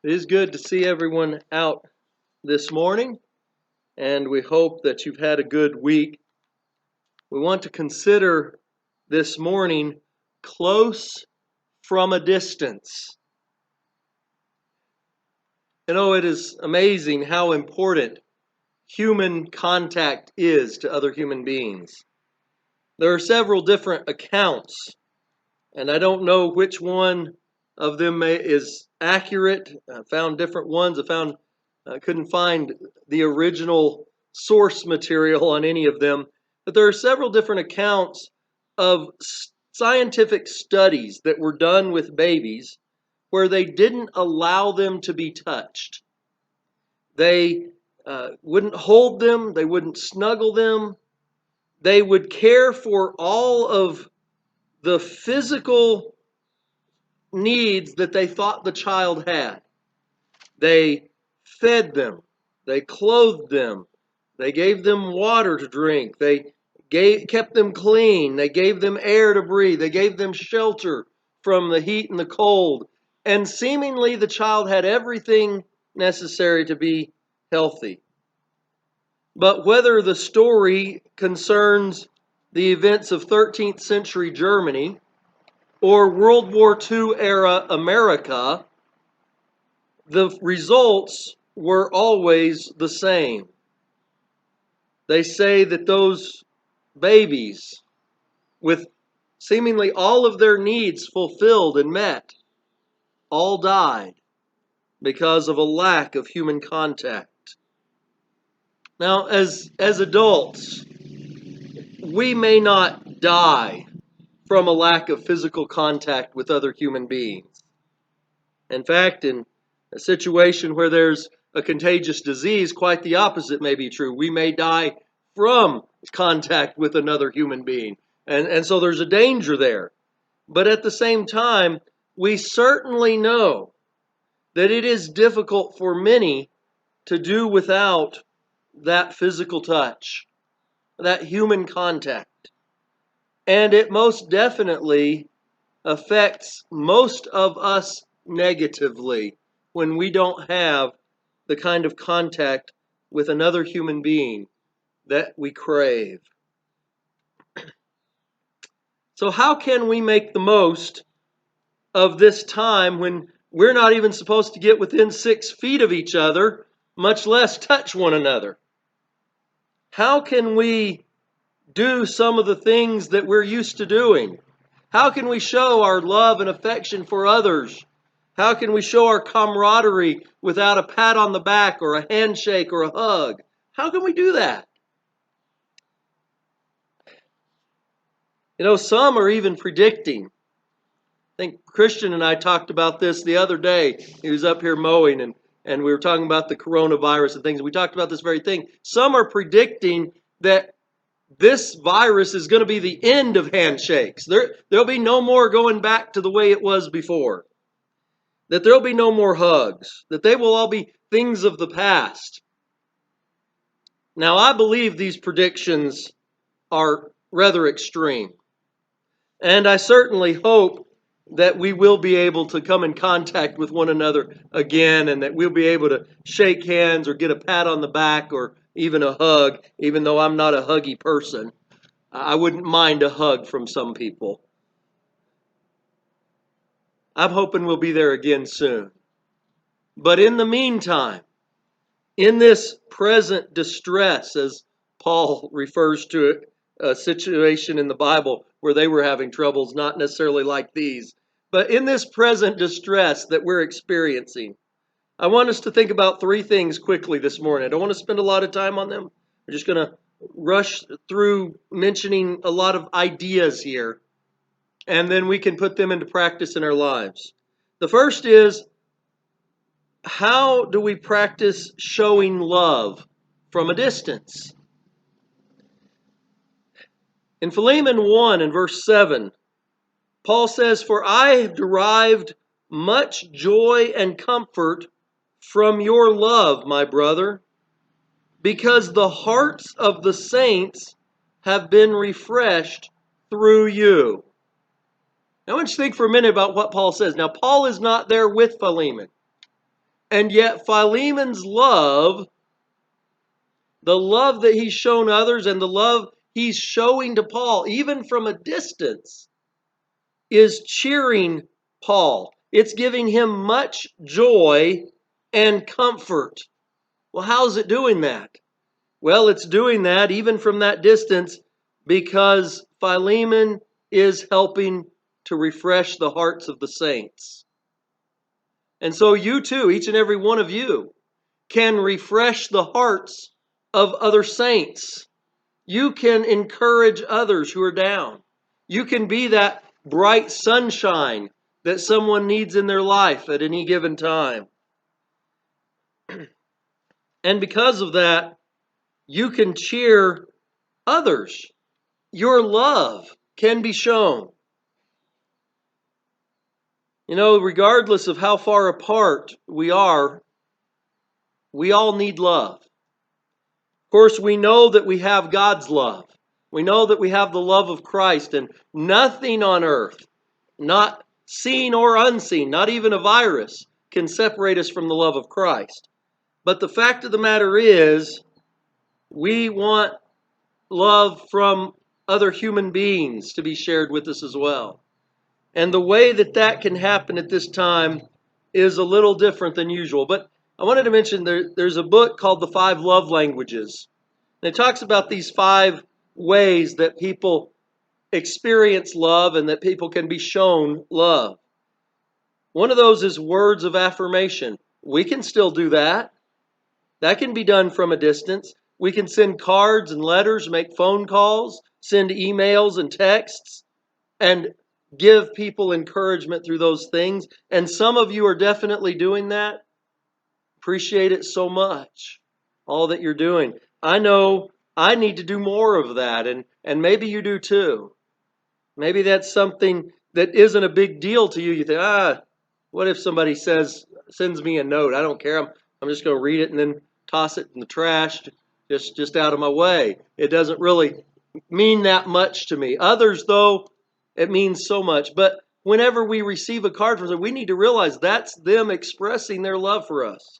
It is good to see everyone out this morning, and we hope that you've had a good week. We want to consider this morning close from a distance. You know, it is amazing how important human contact is to other human beings. There are several different accounts, and I don't know which one of them is accurate. I found different ones. I couldn't find the original source material on any of them, but there are several different accounts of scientific studies that were done with babies where they didn't allow them to be touched. They wouldn't hold them, they wouldn't snuggle them, they would care for all of the physical needs that they thought the child had. They fed them, they clothed them, they gave them water to drink, they kept them clean, they gave them air to breathe, they gave them shelter from the heat and the cold, and seemingly the child had everything necessary to be healthy. But whether the story concerns the events of 13th century Germany or World War II era America, the results were always the same. They say that those babies, with seemingly all of their needs fulfilled and met, all died because of a lack of human contact. Now, as adults, we may not die from a lack of physical contact with other human beings. In fact, in a situation where there's a contagious disease, quite the opposite may be true. We may die from contact with another human being. And so there's a danger there. But at the same time, we certainly know that it is difficult for many to do without that physical touch, that human contact. And it most definitely affects most of us negatively when we don't have the kind of contact with another human being that we crave. So how can we make the most of this time when we're not even supposed to get within 6 feet of each other, much less touch one another? How can we do some of the things that we're used to doing? How can we show our love and affection for others? How can we show our camaraderie without a pat on the back or a handshake or a hug? How can we do that? You know, some are even predicting. I think Christian and I talked about this the other day. He was up here mowing and we were talking about the coronavirus and things. We talked about this very thing. Some are predicting that this virus is going to be the end of handshakes. There'll be no more going back to the way it was before. That there'll be no more hugs. That they will all be things of the past. Now, I believe these predictions are rather extreme. And I certainly hope that we will be able to come in contact with one another again and that we'll be able to shake hands or get a pat on the back or even a hug, even though I'm not a huggy person. I wouldn't mind a hug from some people. I'm hoping we'll be there again soon. But in the meantime, in this present distress, as Paul refers to it, a situation in the Bible where they were having troubles, not necessarily like these, but in this present distress that we're experiencing, I want us to think about 3 things quickly this morning. I don't want to spend a lot of time on them. We're just going to rush through mentioning a lot of ideas here, and then we can put them into practice in our lives. The first is, how do we practice showing love from a distance? In Philemon 1 and verse 7, Paul says, "For I have derived much joy and comfort from your love, my brother, because the hearts of the saints have been refreshed through you." Now, I want you to think for a minute about what Paul says. Now, Paul is not there with Philemon. And yet Philemon's love, the love that he's shown others and the love he's showing to Paul, even from a distance, is cheering Paul. It's giving him much joy and comfort. Well, how's it doing that? Well, it's doing that even from that distance because Philemon is helping to refresh the hearts of the saints. And so you too, each and every one of you, can refresh the hearts of other saints. You can encourage others who are down. You can be that bright sunshine that someone needs in their life at any given time. And because of that, you can cheer others. Your love can be shown. You know, regardless of how far apart we are, we all need love. Of course, we know that we have God's love. We know that we have the love of Christ, and nothing on earth, not seen or unseen, not even a virus, can separate us from the love of Christ. But the fact of the matter is, we want love from other human beings to be shared with us as well. And the way that that can happen at this time is a little different than usual. But I wanted to mention there's a book called The 5 Love Languages. And it talks about these 5 ways that people experience love and that people can be shown love. One of those is words of affirmation. We can still do that. That can be done from a distance. We can send cards and letters, make phone calls, send emails and texts, and give people encouragement through those things. And some of you are definitely doing that. Appreciate it so much, all that you're doing. I know I need to do more of that, and maybe you do too. Maybe that's something that isn't a big deal to you. You think, what if somebody sends me a note? I don't care. I'm just going to read it and then toss it in the trash, just out of my way. It doesn't really mean that much to me. Others, though, it means so much. But whenever we receive a card from them, we need to realize that's them expressing their love for us.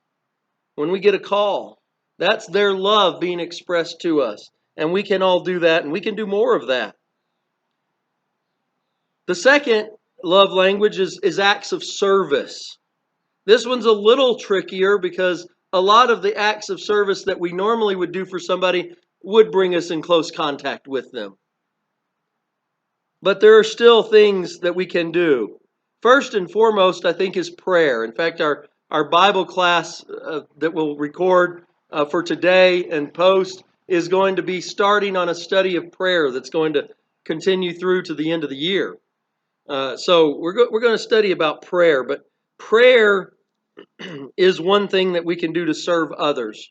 When we get a call, that's their love being expressed to us. And we can all do that, and we can do more of that. The second love language is acts of service. This one's a little trickier because a lot of the acts of service that we normally would do for somebody would bring us in close contact with them. But there are still things that we can do. First and foremost, I think, is prayer. In fact, our Bible class that we'll record for today and post is going to be starting on a study of prayer that's going to continue through to the end of the year. So we're going to study about prayer, but prayer is one thing that we can do to serve others,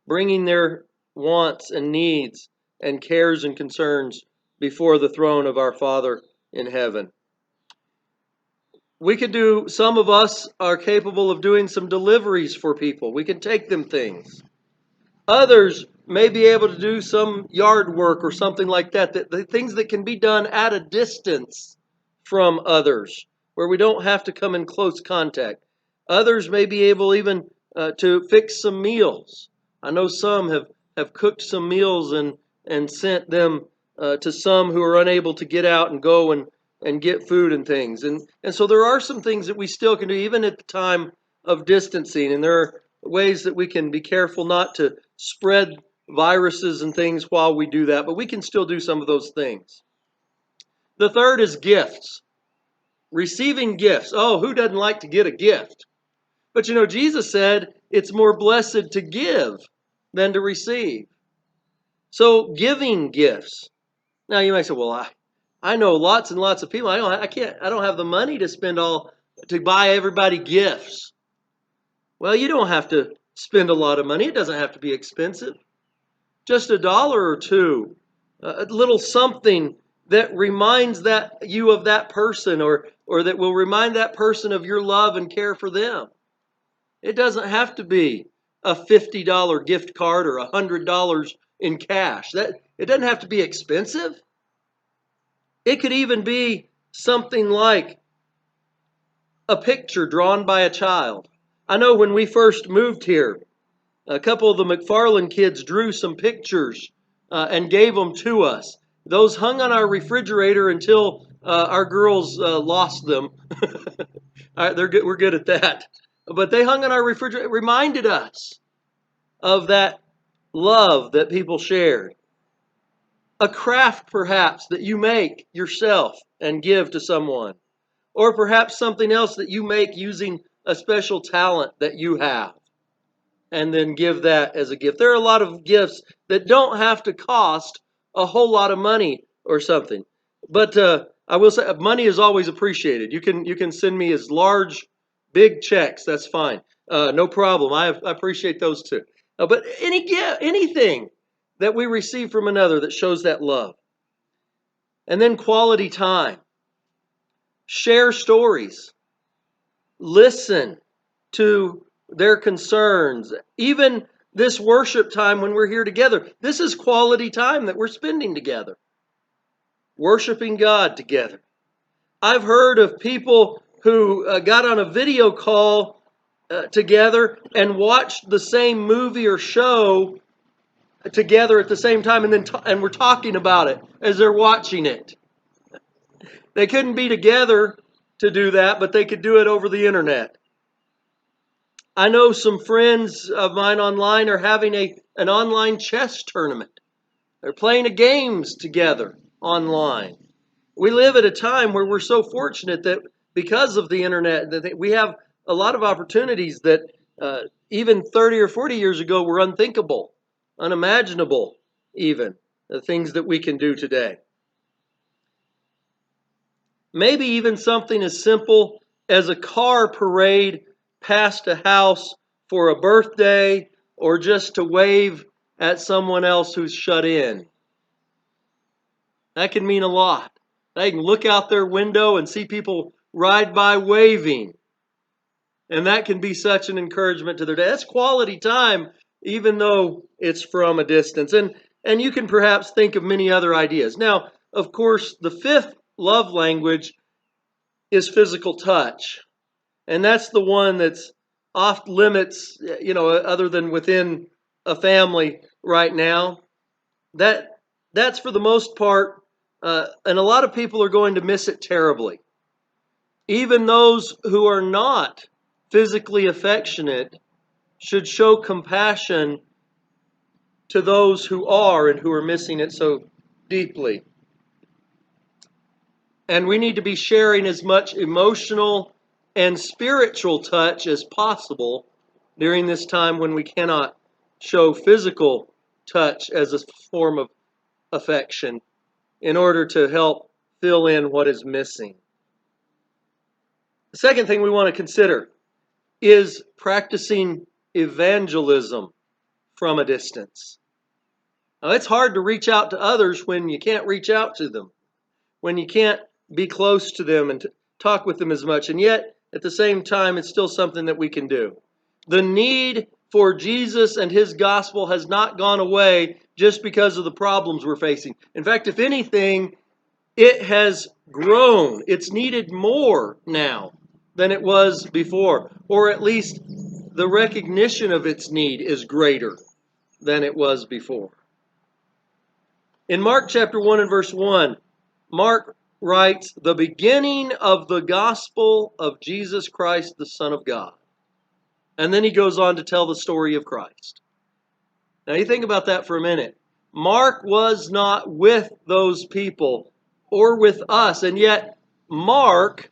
bringing their wants and needs and cares and concerns before the throne of our Father in heaven. We could do, some of us are capable of doing some deliveries for people. We can take them things. Others may be able to do some yard work or something like that, the things that can be done at a distance from others, where we don't have to come in close contact. Others may be able even to fix some meals. I know some have cooked some meals and sent them to some who are unable to get out and go and get food and things. And so there are some things that we still can do, even at the time of distancing. And there are ways that we can be careful not to spread viruses and things while we do that, but we can still do some of those things. The third is gifts. Receiving gifts. Oh, who doesn't like to get a gift? But you know, Jesus said it's more blessed to give than to receive. So giving gifts. Now you might say, well, I know lots and lots of people. I don't have the money to spend to buy everybody gifts. Well, you don't have to spend a lot of money. It doesn't have to be expensive. Just $1 or $2, a little something that reminds you of that person, or that will remind that person of your love and care for them. It doesn't have to be a $50 gift card or $100 in cash. It doesn't have to be expensive. It could even be something like a picture drawn by a child. I know when we first moved here, a couple of the McFarland kids drew some pictures and gave them to us. Those hung on our refrigerator until our girls lost them. All right, we're good at that. But they hung on our refrigerator, reminded us of that love that people shared. A craft, perhaps, that you make yourself and give to someone. Or perhaps something else that you make using a special talent that you have, and then give that as a gift. There are a lot of gifts that don't have to cost a whole lot of money or something. But I will say money is always appreciated. You can send me as large, big checks. That's fine. No problem. I appreciate those too. But anything that we receive from another that shows that love. And then quality time. Share stories. Listen to their concerns. Even this worship time when we're here together, this is quality time that we're spending together, worshiping God together. I've heard of people who got on a video call together and watched the same movie or show together at the same time, and we're talking about it as they're watching it. They couldn't be together to do that, but they could do it over the internet. I know some friends of mine online are having an online chess tournament. They're playing games together online. We live at a time where we're so fortunate that because of the internet, that we have a lot of opportunities that even 30 or 40 years ago were unthinkable, unimaginable even, the things that we can do today. Maybe even something as simple as a car parade past a house for a birthday or just to wave at someone else who's shut in. That can mean a lot. They can look out their window and see people ride by waving. And that can be such an encouragement to their day. That's quality time, even though it's from a distance. And you can perhaps think of many other ideas. Now, of course, the fifth love language is physical touch. And that's the one that's off limits, other than within a family right now. That's for the most part, and a lot of people are going to miss it terribly. Even those who are not physically affectionate should show compassion to those who are and who are missing it so deeply. And we need to be sharing as much emotional and spiritual touch as possible during this time when we cannot show physical touch as a form of affection in order to help fill in what is missing. The second thing we want to consider is practicing evangelism from a distance. Now, it's hard to reach out to others when you can't reach out to them, when you can't be close to them and talk with them as much. And yet, at the same time, it's still something that we can do. The need for Jesus and his gospel has not gone away just because of the problems we're facing. In fact, if anything, it has grown. It's needed more now than it was before, or at least the recognition of its need is greater than it was before. In Mark chapter 1 and verse 1, Mark writes, "The beginning of the gospel of Jesus Christ, the Son of God." And then he goes on to tell the story of Christ. Now you think about that for a minute. Mark was not with those people or with us, and yet Mark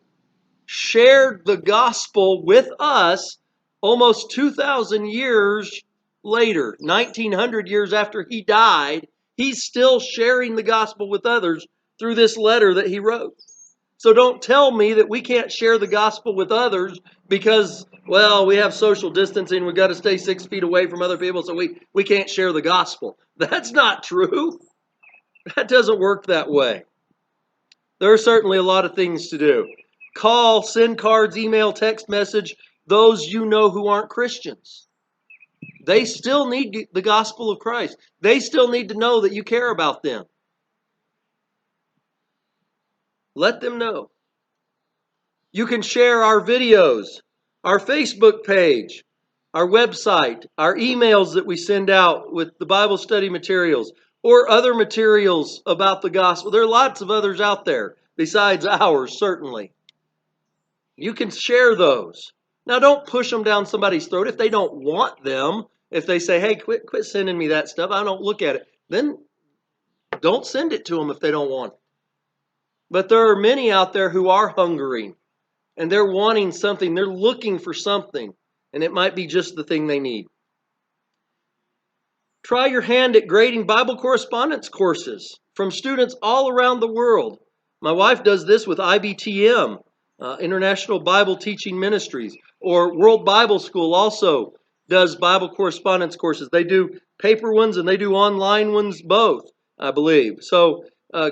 shared the gospel with us almost 2,000 years later, 1,900 years after he died. He's still sharing the gospel with others through this letter that he wrote. So don't tell me that we can't share the gospel with others because, well, we have social distancing, we've got to stay 6 feet away from other people, so we can't share the gospel. That's not true. That doesn't work that way. There are certainly a lot of things to do. Call, send cards, email, text message those you know who aren't Christians. They still need the gospel of Christ. They still need to know that you care about them. Let them know. You can share our videos Our Facebook page, our website, our emails that we send out with the Bible study materials, or other materials about the gospel. There are lots of others out there besides ours, certainly. You can share those. Now, don't push them down somebody's throat if they don't want them. If they say, hey, quit sending me that stuff, I don't look at it. Then don't send it to them if they don't want it. But there are many out there who are hungering, and they're wanting something. They're looking for something, and it might be just the thing they need. Try your hand at grading Bible correspondence courses from students all around the world. My wife does this with IBTM, International Bible Teaching Ministries, or World Bible School also does Bible correspondence courses. They do paper ones and they do online ones both, I believe. So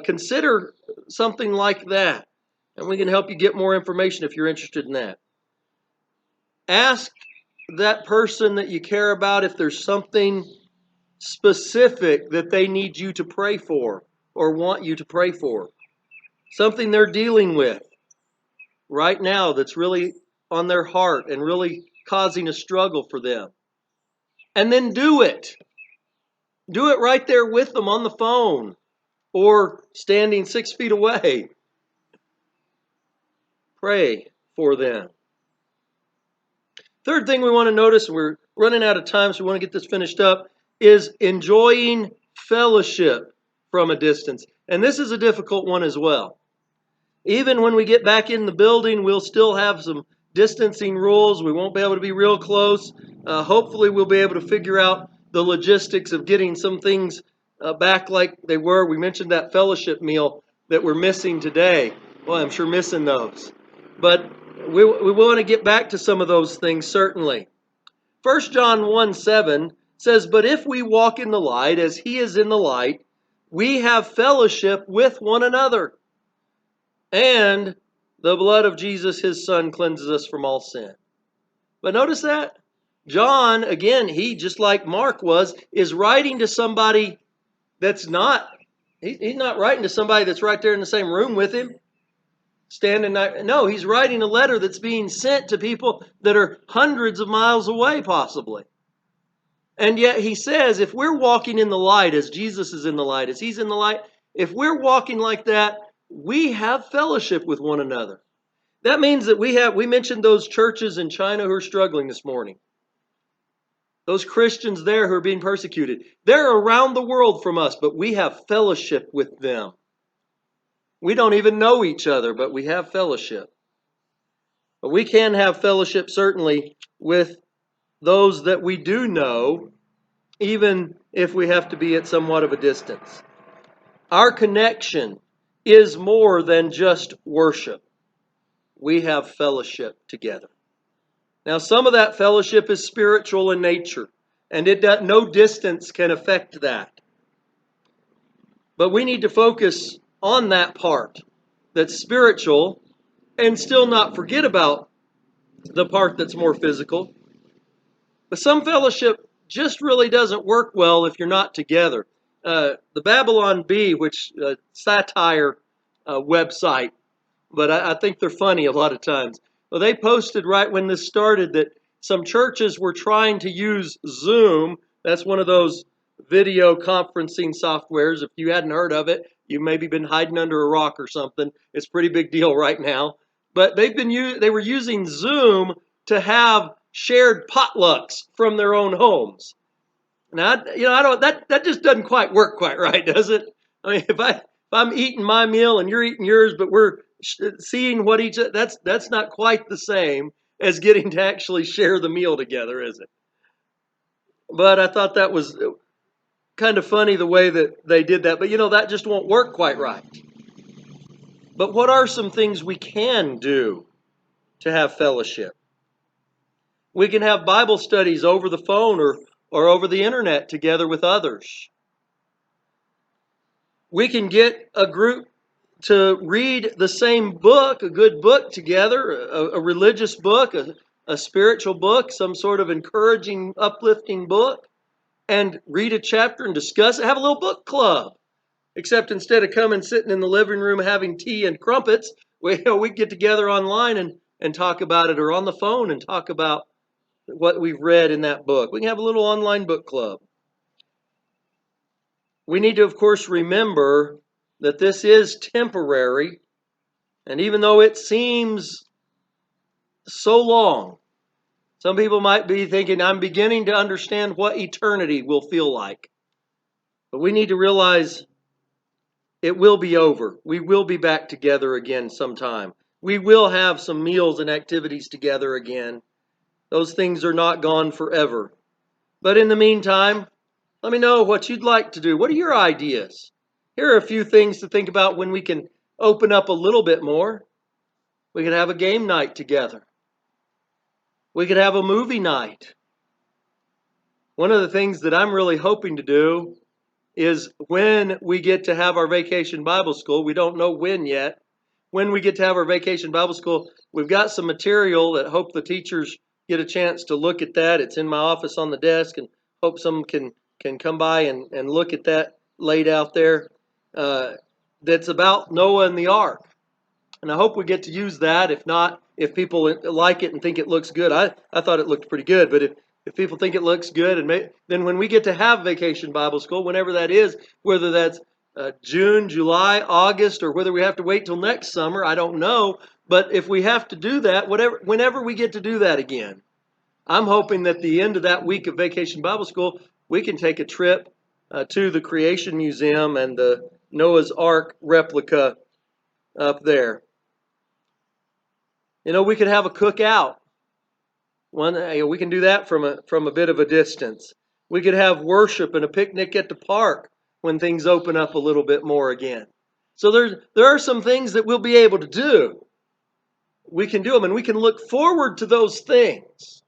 consider something like that, and we can help you get more information if you're interested in that. Ask that person that you care about if there's something specific that they need you to pray for or want you to pray for. Something they're dealing with right now that's really on their heart and really causing a struggle for them. And then do it. Do it right there with them on the phone or standing 6 feet away. Pray for them. Third thing we want to notice, and we're running out of time, so we want to get this finished up, is enjoying fellowship from a distance. And this is a difficult one as well. Even when we get back in the building, we'll still have some distancing rules. We won't be able to be real close. Hopefully we'll be able to figure out the logistics of getting some things back like they were. We mentioned that fellowship meal that we're missing today. Well, I'm sure missing those. But we want to get back to some of those things, certainly. 1 John 1:7 says, "But if we walk in the light as he is in the light, we have fellowship with one another. And the blood of Jesus, his son, cleanses us from all sin." But notice that John, again, he, just like Mark was, is writing to somebody that's not, he's not writing to somebody that's right there in the same room with him. No, he's writing a letter that's being sent to people that are hundreds of miles away, possibly. And yet he says, if we're walking in the light as Jesus is in the light, as he's in the light, if we're walking like that, we have fellowship with one another. That means that we mentioned those churches in China who are struggling this morning. Those Christians there who are being persecuted. They're around the world from us, but we have fellowship with them. We don't even know each other, but we have fellowship. But we can have fellowship, certainly, with those that we do know, even if we have to be at somewhat of a distance. Our connection is more than just worship. We have fellowship together. Now, some of that fellowship is spiritual in nature, and no distance can affect that. But we need to focus on that part that's spiritual and still not forget about the part that's more physical. But some fellowship just really doesn't work well if you're not together. The Babylon Bee, which satire website, but I think they're funny a lot of times. Well, they posted right when this started that some churches were trying to use Zoom. That's one of those video conferencing softwares. If you hadn't heard of it, you've maybe been hiding under a rock or something. It's a pretty big deal right now. But they were using Zoom to have shared potlucks from their own homes. Now, that just doesn't quite work quite right, does it? I mean, if I'm eating my meal and you're eating yours, but we're seeing what that's not quite the same as getting to actually share the meal together, is it? But I thought that was kind of funny the way that they did that. But that just won't work quite right. But what are some things we can do to have fellowship? We can have Bible studies over the phone or over the internet together with others. We can get a group to read the same book, a good book together, a religious book, a spiritual book, some sort of encouraging, uplifting book, and read a chapter and discuss it. Have a little book club. Except instead of coming sitting in the living room having tea and crumpets, we get together online and talk about it, or on the phone and talk about what we've read in that book. We can have a little online book club. We need to, of course, remember that this is temporary, and even though it seems so long, some people might be thinking, I'm beginning to understand what eternity will feel like. But we need to realize it will be over. We will be back together again sometime. We will have some meals and activities together again. Those things are not gone forever. But in the meantime, let me know what you'd like to do. What are your ideas? Here are a few things to think about when we can open up a little bit more. We could have a game night together. We could have a movie night. One of the things that I'm really hoping to do is when we get to have our vacation Bible school, we don't know when yet. When we get to have our vacation Bible school, we've got some material that hope the teachers get a chance to look at that. It's in my office on the desk, and hope someone can come by and look at that laid out there. That's about Noah and the ark. And I hope we get to use that. If not, if people like it and think it looks good, I thought it looked pretty good. But if people think it looks good, and then when we get to have Vacation Bible School, whenever that is, whether that's June, July, August, or whether we have to wait till next summer, I don't know. But if we have to do that, whenever we get to do that again, I'm hoping that the end of that week of Vacation Bible School, we can take a trip to the Creation Museum and the Noah's Ark replica up there. We could have a cookout. We can do that from a bit of a distance. We could have worship and a picnic at the park when things open up a little bit more again. So there are some things that we'll be able to do. We can do them, and we can look forward to those things.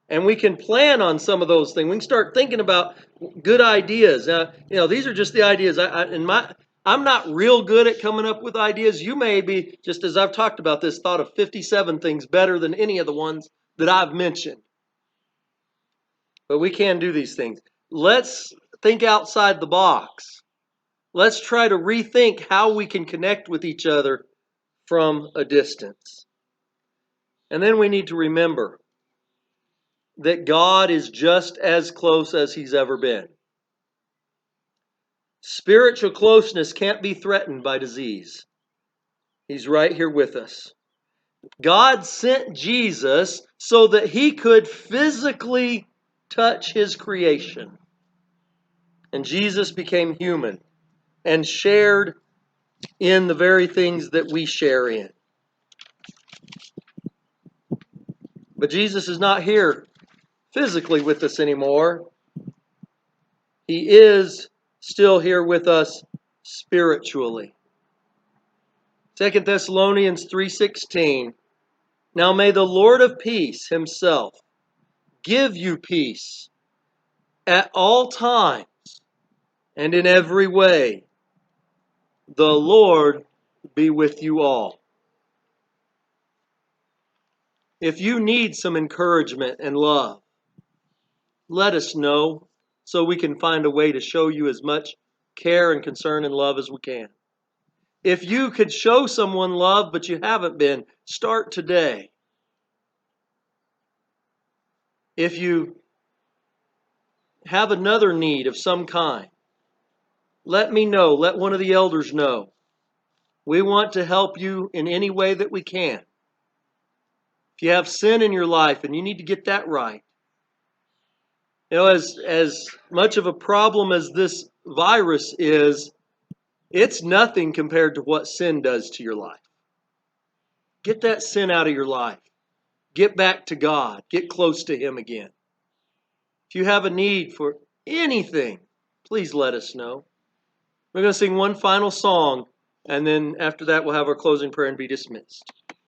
And we can plan on some of those things. We can start thinking about good ideas. These are just the ideas. I'm not real good at coming up with ideas. You may be, just as I've talked about this, thought of 57 things better than any of the ones that I've mentioned. But we can do these things. Let's think outside the box. Let's try to rethink how we can connect with each other from a distance. And then we need to remember that God is just as close as He's ever been. Spiritual closeness can't be threatened by disease. He's right here with us. God sent Jesus so that He could physically touch His creation. And Jesus became human and shared in the very things that we share in. But Jesus is not here physically with us anymore. He is still here with us spiritually. 2 Thessalonians 3:16. Now may the Lord of peace Himself give you peace at all times and in every way. The Lord be with you all. If you need some encouragement and love, let us know so we can find a way to show you as much care and concern and love as we can. If you could show someone love but you haven't been, start today. If you have another need of some kind, let me know. Let one of the elders know. We want to help you in any way that we can. If you have sin in your life and you need to get that right, as much of a problem as this virus is, it's nothing compared to what sin does to your life. Get that sin out of your life. Get back to God. Get close to Him again. If you have a need for anything, please let us know. We're going to sing one final song, and then after that we'll have our closing prayer and be dismissed.